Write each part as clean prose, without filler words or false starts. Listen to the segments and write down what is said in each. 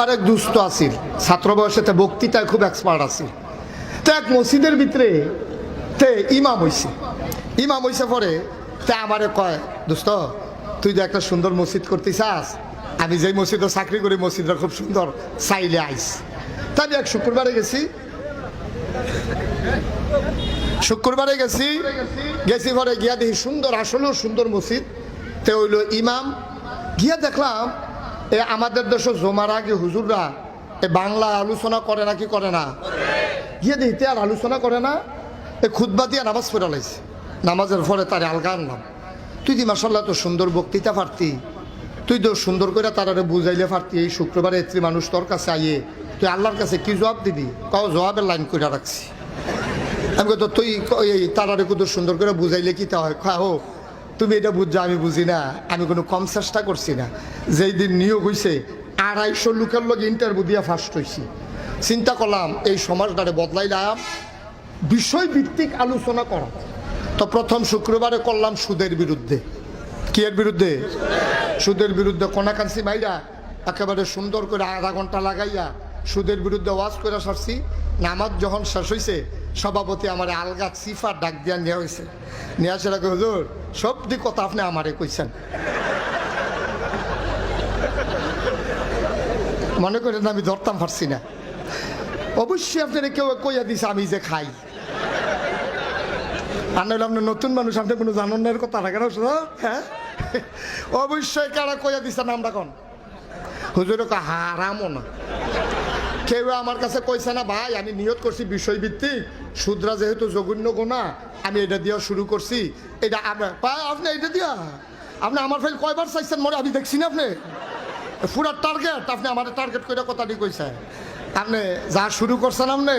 আরেক দুস্থ আসিল ছাত্র বয়সেতে বক্তৃতায় খুব এক্সপার্ট আছিল। তো এক মসজিদের ভিতরে তে ইমাম হইছে পরে তে আমারে কয়, দোস্ত তুই যে একটা সুন্দর মসজিদ করতে চাস, আমি যেই মসজিদে চাকরি করি মসজিদটা খুব সুন্দর, চাইলে আইস। তাই এক শুক্রবারে গেছি পরে গিয়া দেখি সুন্দর, আসলেও সুন্দর মসজিদ। তে হইল ইমাম গিয়া দেখলাম আমাদের দেশে জমার আগে হুজুররা বাংলা আলোচনা করে না, কি করে না, গিয়ে দেখতে আর আলোচনা করে না, খুতবা দিয়ে নামাজ পড়া লাইছে। নামাজের পরে তারে আলগা আনলাম, তুই দি মাসাল্লাহ তো সুন্দর বক্তৃতা পারতি, তুই তো সুন্দর করে তারা বুঝাইলে পারতি, এই শুক্রবারে এত্রি মানুষ তোর কাছে আইয়ে তুই আল্লাহর কাছে কি জবাব দিবি? কাউ জবাবের লাইন করে রাখছি। আমি তো তুই এই তারারে কত সুন্দর করে বুঝাইলে কি তা হয়? খাও তুমি এটা বুঝছো, আমি বুঝি না, আমি কোনো কম চেষ্টা করছি না। যেই দিন নিয়োগ হয়েছে 250 লোকের লোক ইন্টারভিউ দিয়ে ফার্স্ট হয়েছি। চিন্তা করলাম এই সমাজটারে বদলাইলাম, বিষয়ভিত্তিক আলোচনা করা। তো প্রথম শুক্রবারে করলাম সুদের বিরুদ্ধে। কি এর বিরুদ্ধে? সুদের বিরুদ্ধে। কোনাকান্সি ভাইরা একেবারে সুন্দর করে আধা ঘন্টা লাগাইয়া সুদের বিরুদ্ধে ওয়াজ করে সারছি। নামাজ যখন শেষ হয়েছে সভাপতি আমার আলগা সিফার ডাক দিয়া নেওয়া হয়েছে। নিয়ে আসে রাখে, হুজুর সব দিক কথা আপনি আমারে কইছেন, মনে করেন আমি ধরতাম পারছি না। অবশ্যই আপনারা কেউ কইয়া দিছে আমি যে খাই, আর নইলে আপনার নতুন মানুষ, আপনি কোনো জানেন না এর কথা রাখেন। হ্যাঁ অবশ্যই কারা কইয়া দিছে নামটা কোন হুজুর হারামও না। কেউ আমার কাছে কইছে না ভাই আমি নিয়ত করছি বিষয়ভিত্তিক, শুদ্রা যেহেতু জঘন্য গোনা আমি এটা দিয়া শুরু করছি, এটা আপনি এটা দিয়া আপনি আমার ফেল কয়বার চাইছেন মরে আমি দেখছি না, আপনি পুরা টার্গেট, আপনি আমার টার্গেট করে কথাটি কইছে, আপনি যা শুরু করছেন আপনি।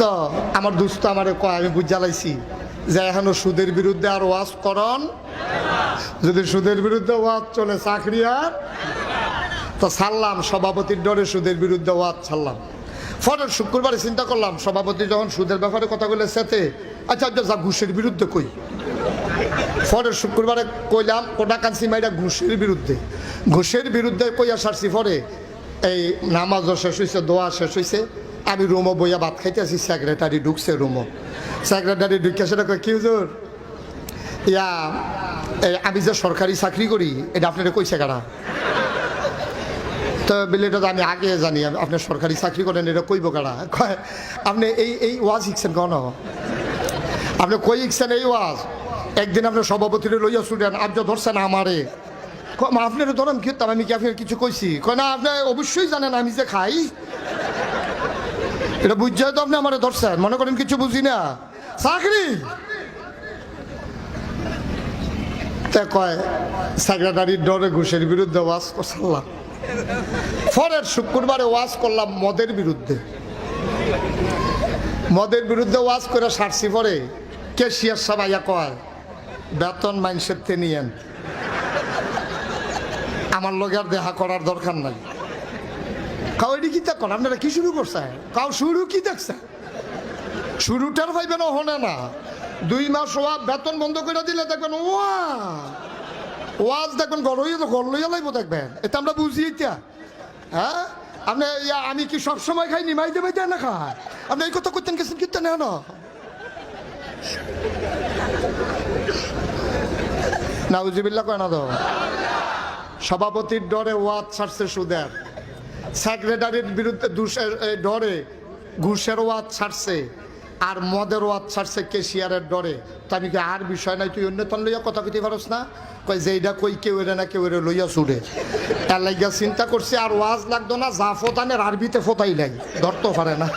তো আমার দুস্থ আমার কয়, আমি বুঝালাইছি যে এখনো সুদের বিরুদ্ধে আর ওয়াজ করন, যদি সুদের বিরুদ্ধে ওয়াজ চলে চাকরি আর। তো ছাড়লাম সভাপতির ডরে সুদের বিরুদ্ধে ওয়াজ ছাড়লাম। পরের শুক্রবারে চিন্তা করলাম সভাপতি যখন সুদের ব্যাপারে কথা বলে সেতে, আচ্ছা যা ঘুষের বিরুদ্ধে কই। পরের শুক্রবারে কইলাম কোটাকান্সি মাইরা ঘুষের বিরুদ্ধে কইয়া সারছি। পরে এই নামাজও শেষ হয়েছে, দোয়া শেষ হয়েছে, আমি রুমো বইয়া ভাত খাইতে আছি, সেক্রেটারি ঢুকছে রুমো। সেক্রেটারি ঢুকে সেটা কয়, কি হুজুর ইয়া আমি যে সরকারি চাকরি করি এটা আপনারা কইছে কারা? তো বলে এটা তো আমি আগে জানি, আপনি সরকারি চাকরি করেন এটা কইব কারা? কয় আপনি এই ওয়াজ শিখছেন কেন? আপনি কই শিখছেন এই ওয়াজ? একদিন আপনার সভাপতিরে লইয়া ছুটেন, আজ ধরছেন আমারে, আপনারা ধরেন কি আমি কি আপনার কিছু কইছি? কয় না আপনি অবশ্যই জানেন আমি যে খাই, এটা বুঝছে তো আপনি আমারে ধরছেন, মনে করেন কিছু বুঝি না চাকরি। তা কয় সেক্রেটারির ডরে ঘুষের বিরুদ্ধে ওয়াজ করলাম। পরের শুক্রবারে ওয়াজ করলাম মদের বিরুদ্ধে ওয়াজ করে সারছি। পরে ক্যাশিয়ার সব আইয়া কয়, বেতন মাইনসের তে নিয়েন, আমার লগে আর দেখা করার দরকার নাই। কাউ এটি কি দেখুন আপনারা কি শুরু করছে? কাউ শুরু কি দেখছে? শুরুটার ভাইবেন হনে না, 2 মাস বেতন বন্ধ করে দিলে দেখবেন ওয়াজ দেখবেন গড় লইয়া লাইব দেখবেন। এটা আমরা বুঝি এটা। হ্যাঁ আপনি আমি কি সবসময় খাই নিমাইতে বাইতে না খায়? আপনি এই কথা করতেন গেছেন কীর্তন না নাউজুবিল্লাহ কয় না তো। সভাপতির ডরে ওয়াজ ছাড়ছে সুদের, সেক্রেটারির বিরুদ্ধে ডরে ঘুষের ওয়াজ ছাড়ছে, আর মদের ওয়াজ ছাড়ছে ক্যাশিয়ারের ডরে। তো আমি কি আর বিষয় নাই, তুই অন্যতন লইয়া কথা কইতে পারস না? কয় যে এইটা কই কেউ এরে না কেউ এরে লইয়া ছুড়ে। এর লাগিয়া চিন্তা করছে আর ওয়াজ লাগতো না, যা ফোতানের আরবিতে ফোতাই লাই, ধরতে পারে না।